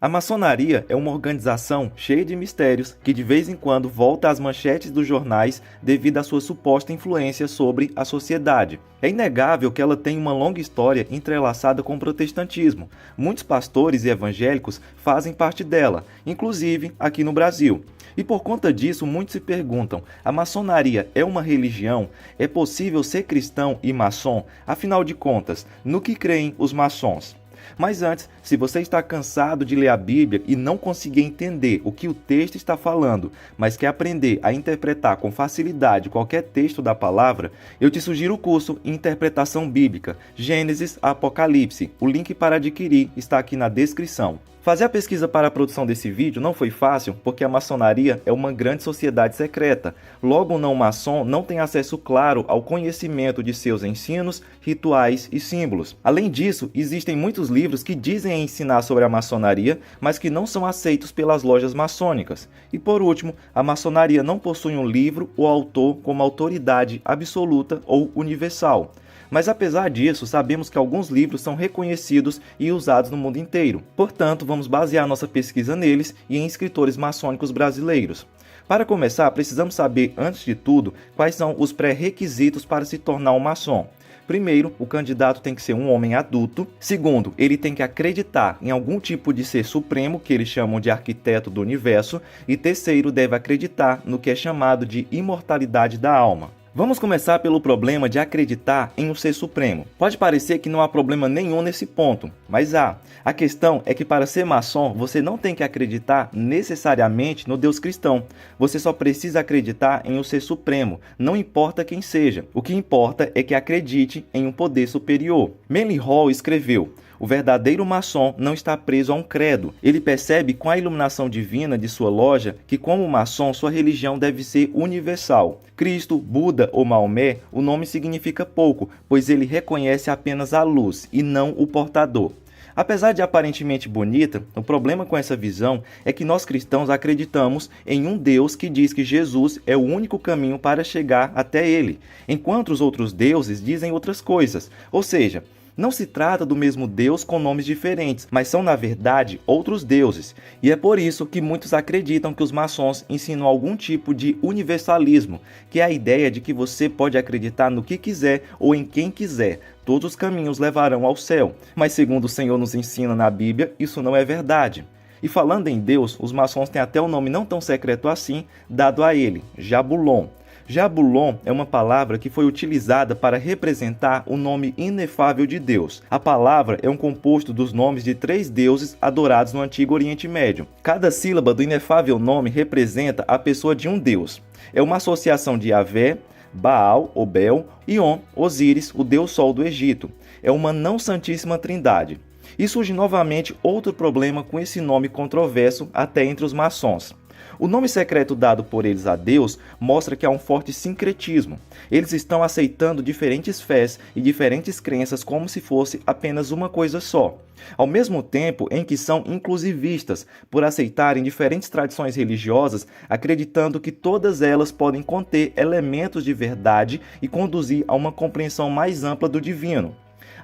A maçonaria é uma organização cheia de mistérios que de vez em quando volta às manchetes dos jornais devido à sua suposta influência sobre a sociedade. É inegável que ela tem uma longa história entrelaçada com o protestantismo. Muitos pastores e evangélicos fazem parte dela, inclusive aqui no Brasil. E por conta disso, muitos se perguntam: a maçonaria é uma religião? É possível ser cristão e maçom? Afinal de contas, no que creem os maçons? Mas antes, se você está cansado de ler a Bíblia e não conseguir entender o que o texto está falando, mas quer aprender a interpretar com facilidade qualquer texto da palavra, eu te sugiro o curso Interpretação Bíblica, Gênesis a Apocalipse. O link para adquirir está aqui na descrição. Fazer a pesquisa para a produção desse vídeo não foi fácil, porque a maçonaria é uma grande sociedade secreta. Logo, um não maçom não tem acesso claro ao conhecimento de seus ensinos, rituais e símbolos. Além disso, existem muitos livros que dizem ensinar sobre a maçonaria, mas que não são aceitos pelas lojas maçônicas. E por último, a maçonaria não possui um livro ou autor como autoridade absoluta ou universal. Mas apesar disso, sabemos que alguns livros são reconhecidos e usados no mundo inteiro. Portanto, vamos basear nossa pesquisa neles e em escritores maçônicos brasileiros. Para começar, precisamos saber, antes de tudo, quais são os pré-requisitos para se tornar um maçom. Primeiro, o candidato tem que ser um homem adulto. Segundo, ele tem que acreditar em algum tipo de ser supremo, que eles chamam de arquiteto do universo. E terceiro, deve acreditar no que é chamado de imortalidade da alma. Vamos começar pelo problema de acreditar em um ser supremo. Pode parecer que não há problema nenhum nesse ponto, mas há. A questão é que para ser maçom, você não tem que acreditar necessariamente no Deus cristão. Você só precisa acreditar em um ser supremo, não importa quem seja. O que importa é que acredite em um poder superior. Manly Hall escreveu: o verdadeiro maçom não está preso a um credo. Ele percebe com a iluminação divina de sua loja que, como maçom, sua religião deve ser universal. Cristo, Buda ou Maomé, o nome significa pouco, pois ele reconhece apenas a luz e não o portador. Apesar de aparentemente bonita, o problema com essa visão é que nós cristãos acreditamos em um Deus que diz que Jesus é o único caminho para chegar até ele, enquanto os outros deuses dizem outras coisas. Ou seja, não se trata do mesmo Deus com nomes diferentes, mas são, na verdade, outros deuses. E é por isso que muitos acreditam que os maçons ensinam algum tipo de universalismo, que é a ideia de que você pode acreditar no que quiser ou em quem quiser. Todos os caminhos levarão ao céu. Mas segundo o Senhor nos ensina na Bíblia, isso não é verdade. E falando em Deus, os maçons têm até um nome não tão secreto assim, dado a ele, Jabulon. Jabulon é uma palavra que foi utilizada para representar o nome inefável de Deus. A palavra é um composto dos nomes de 3 deuses adorados no Antigo Oriente Médio. Cada sílaba do inefável nome representa a pessoa de um deus. É uma associação de Yahvé, Baal, ou Bel, e On, Osíris, o deus sol do Egito. É uma não santíssima trindade. E surge novamente outro problema com esse nome controverso até entre os maçons. O nome secreto dado por eles a Deus mostra que há um forte sincretismo. Eles estão aceitando diferentes fés e diferentes crenças como se fosse apenas uma coisa só. Ao mesmo tempo em que são inclusivistas, por aceitarem diferentes tradições religiosas, acreditando que todas elas podem conter elementos de verdade e conduzir a uma compreensão mais ampla do divino.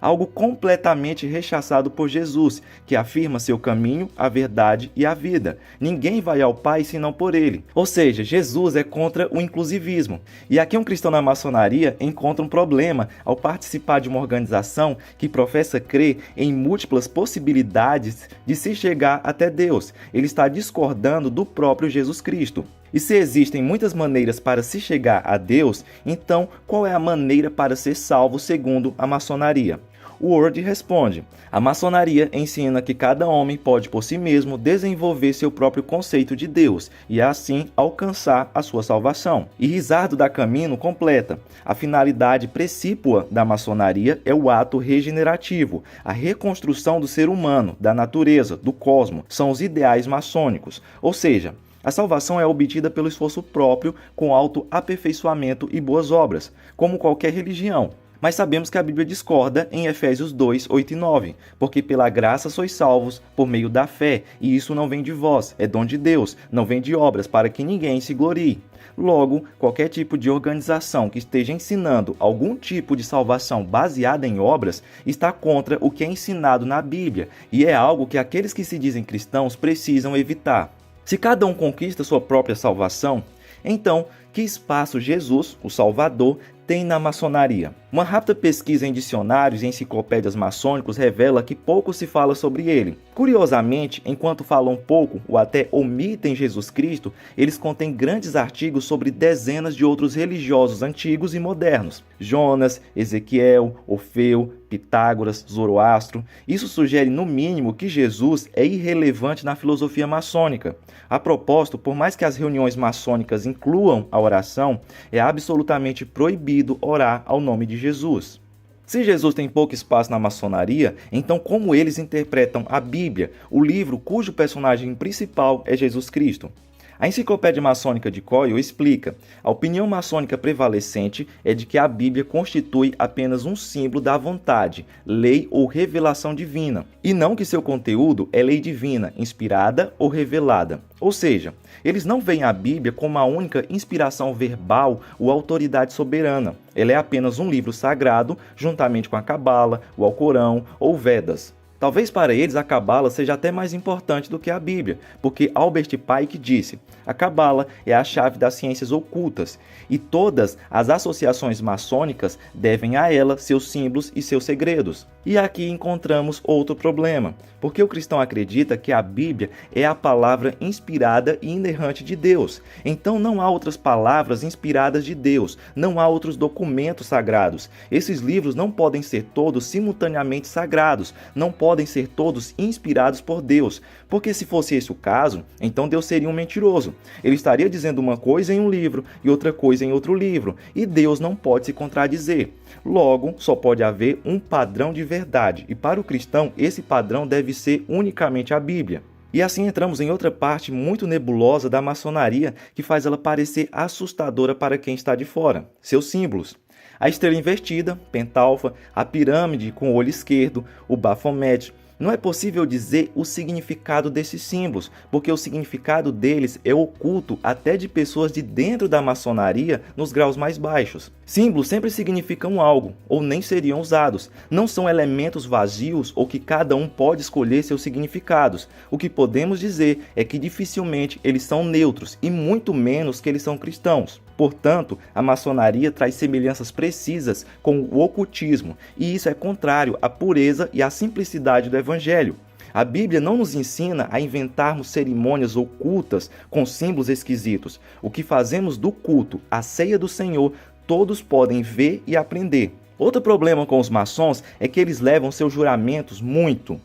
Algo completamente rechaçado por Jesus, que afirma seu caminho, a verdade e a vida. Ninguém vai ao Pai senão por ele. Ou seja, Jesus é contra o inclusivismo. E aqui um cristão na maçonaria encontra um problema ao participar de uma organização que professa crer em múltiplas possibilidades de se chegar até Deus. Ele está discordando do próprio Jesus Cristo. E se existem muitas maneiras para se chegar a Deus, então qual é a maneira para ser salvo segundo a maçonaria? O Word responde: a maçonaria ensina que cada homem pode por si mesmo desenvolver seu próprio conceito de Deus e assim alcançar a sua salvação. E Risardo da Camino completa: a finalidade precípua da maçonaria é o ato regenerativo, a reconstrução do ser humano, da natureza, do cosmos, são os ideais maçônicos. Ou seja, a salvação é obtida pelo esforço próprio, com autoaperfeiçoamento e boas obras, como qualquer religião. Mas sabemos que a Bíblia discorda em Efésios 2, 8 e 9, porque pela graça sois salvos por meio da fé, e isso não vem de vós, é dom de Deus, não vem de obras, para que ninguém se glorie. Logo, qualquer tipo de organização que esteja ensinando algum tipo de salvação baseada em obras está contra o que é ensinado na Bíblia, e é algo que aqueles que se dizem cristãos precisam evitar. Se cada um conquista sua própria salvação, então, que espaço Jesus, o Salvador, tem na maçonaria? Uma rápida pesquisa em dicionários e enciclopédias maçônicos revela que pouco se fala sobre ele. Curiosamente, enquanto falam pouco ou até omitem Jesus Cristo, eles contêm grandes artigos sobre dezenas de outros religiosos antigos e modernos. Jonas, Ezequiel, Orfeu, Pitágoras, Zoroastro. Isso sugere, no mínimo, que Jesus é irrelevante na filosofia maçônica. A propósito, por mais que as reuniões maçônicas incluam a oração, é absolutamente proibido orar ao nome de Jesus. Se Jesus tem pouco espaço na maçonaria, então como eles interpretam a Bíblia, o livro cujo personagem principal é Jesus Cristo? A Enciclopédia Maçônica de Coyle explica: a opinião maçônica prevalecente é de que a Bíblia constitui apenas um símbolo da vontade, lei ou revelação divina, e não que seu conteúdo é lei divina, inspirada ou revelada. Ou seja, eles não veem a Bíblia como a única inspiração verbal ou autoridade soberana. Ela é apenas um livro sagrado, juntamente com a Cabala, o Alcorão ou Vedas. Talvez para eles a Cabala seja até mais importante do que a Bíblia, porque Albert Pike disse: a Cabala é a chave das ciências ocultas, e todas as associações maçônicas devem a ela seus símbolos e seus segredos. E aqui encontramos outro problema, porque o cristão acredita que a Bíblia é a palavra inspirada e inerrante de Deus. Então não há outras palavras inspiradas de Deus, não há outros documentos sagrados. Esses livros não podem ser todos simultaneamente sagrados, não podem ser todos inspirados por Deus, porque se fosse esse o caso, então Deus seria um mentiroso. Ele estaria dizendo uma coisa em um livro e outra coisa em outro livro, e Deus não pode se contradizer. Logo, só pode haver um padrão de verdade, e para o cristão esse padrão deve ser unicamente a Bíblia. E assim entramos em outra parte muito nebulosa da maçonaria que faz ela parecer assustadora para quem está de fora: seus símbolos. A estrela invertida, pentalfa, a pirâmide com o olho esquerdo, o Baphomet. Não é possível dizer o significado desses símbolos, porque o significado deles é oculto até de pessoas de dentro da maçonaria nos graus mais baixos. Símbolos sempre significam algo, ou nem seriam usados. Não são elementos vazios ou que cada um pode escolher seus significados. O que podemos dizer é que dificilmente eles são neutros, e muito menos que eles são cristãos. Portanto, a maçonaria traz semelhanças precisas com o ocultismo, e isso é contrário à pureza e à simplicidade do Evangelho. A Bíblia não nos ensina a inventarmos cerimônias ocultas com símbolos esquisitos. O que fazemos do culto, a ceia do Senhor, todos podem ver e aprender. Outro problema com os maçons é que eles levam seus juramentos muito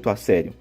a sério.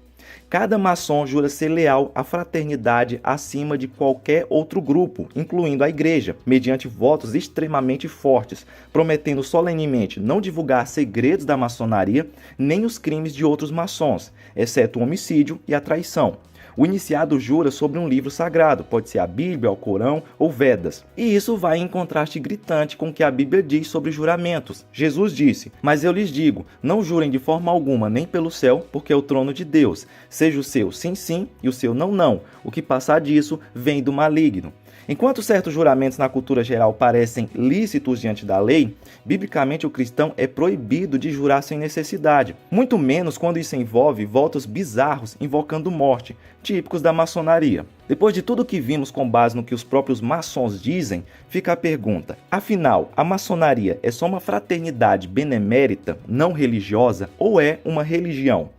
Cada maçom jura ser leal à fraternidade acima de qualquer outro grupo, incluindo a igreja, mediante votos extremamente fortes, prometendo solenemente não divulgar segredos da maçonaria nem os crimes de outros maçons, exceto o homicídio e a traição. O iniciado jura sobre um livro sagrado, pode ser a Bíblia, o Corão ou Vedas. E isso vai em contraste gritante com o que a Bíblia diz sobre juramentos. Jesus disse: mas eu lhes digo, não jurem de forma alguma, nem pelo céu, porque é o trono de Deus. Seja o seu sim, sim, e o seu não, não. O que passar disso vem do maligno. Enquanto certos juramentos na cultura geral parecem lícitos diante da lei, biblicamente o cristão é proibido de jurar sem necessidade, muito menos quando isso envolve votos bizarros invocando morte, típicos da maçonaria. Depois de tudo que vimos com base no que os próprios maçons dizem, fica a pergunta: afinal, a maçonaria é só uma fraternidade benemérita, não religiosa, ou é uma religião?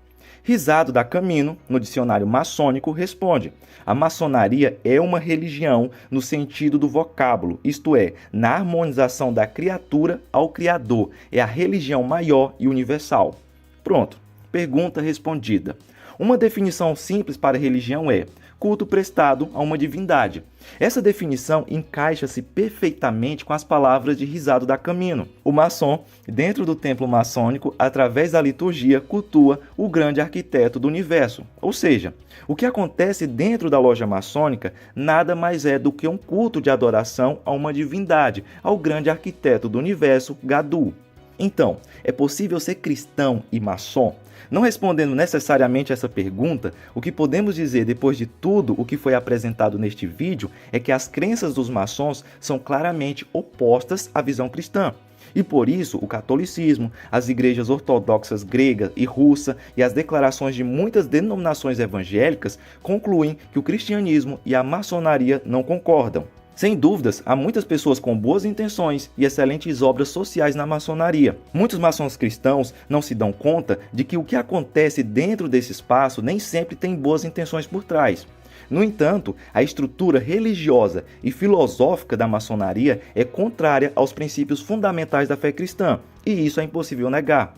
Risado da Camino, no dicionário maçônico, responde: a maçonaria é uma religião no sentido do vocábulo, isto é, na harmonização da criatura ao Criador, é a religião maior e universal. Pronto, pergunta respondida. Uma definição simples para religião é culto prestado a uma divindade. Essa definição encaixa-se perfeitamente com as palavras de Risado da Camino. O maçom, dentro do templo maçônico, através da liturgia, cultua o grande arquiteto do universo. Ou seja, o que acontece dentro da loja maçônica nada mais é do que um culto de adoração a uma divindade, ao grande arquiteto do universo, Gadu. Então, é possível ser cristão e maçom? Não respondendo necessariamente essa pergunta, o que podemos dizer depois de tudo o que foi apresentado neste vídeo é que as crenças dos maçons são claramente opostas à visão cristã. E por isso, o catolicismo, as igrejas ortodoxas grega e russa e as declarações de muitas denominações evangélicas concluem que o cristianismo e a maçonaria não concordam. Sem dúvidas, há muitas pessoas com boas intenções e excelentes obras sociais na maçonaria. Muitos maçons cristãos não se dão conta de que o que acontece dentro desse espaço nem sempre tem boas intenções por trás. No entanto, a estrutura religiosa e filosófica da maçonaria é contrária aos princípios fundamentais da fé cristã, e isso é impossível negar.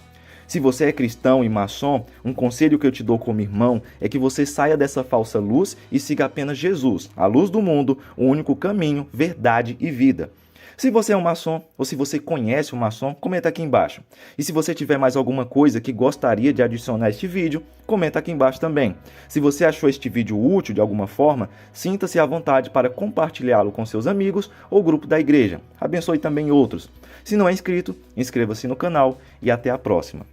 Se você é cristão e maçom, um conselho que eu te dou como irmão é que você saia dessa falsa luz e siga apenas Jesus, a luz do mundo, o único caminho, verdade e vida. Se você é um maçom ou se você conhece um maçom, comenta aqui embaixo. E se você tiver mais alguma coisa que gostaria de adicionar a este vídeo, comenta aqui embaixo também. Se você achou este vídeo útil de alguma forma, sinta-se à vontade para compartilhá-lo com seus amigos ou grupo da igreja. Abençoe também outros. Se não é inscrito, inscreva-se no canal e até a próxima.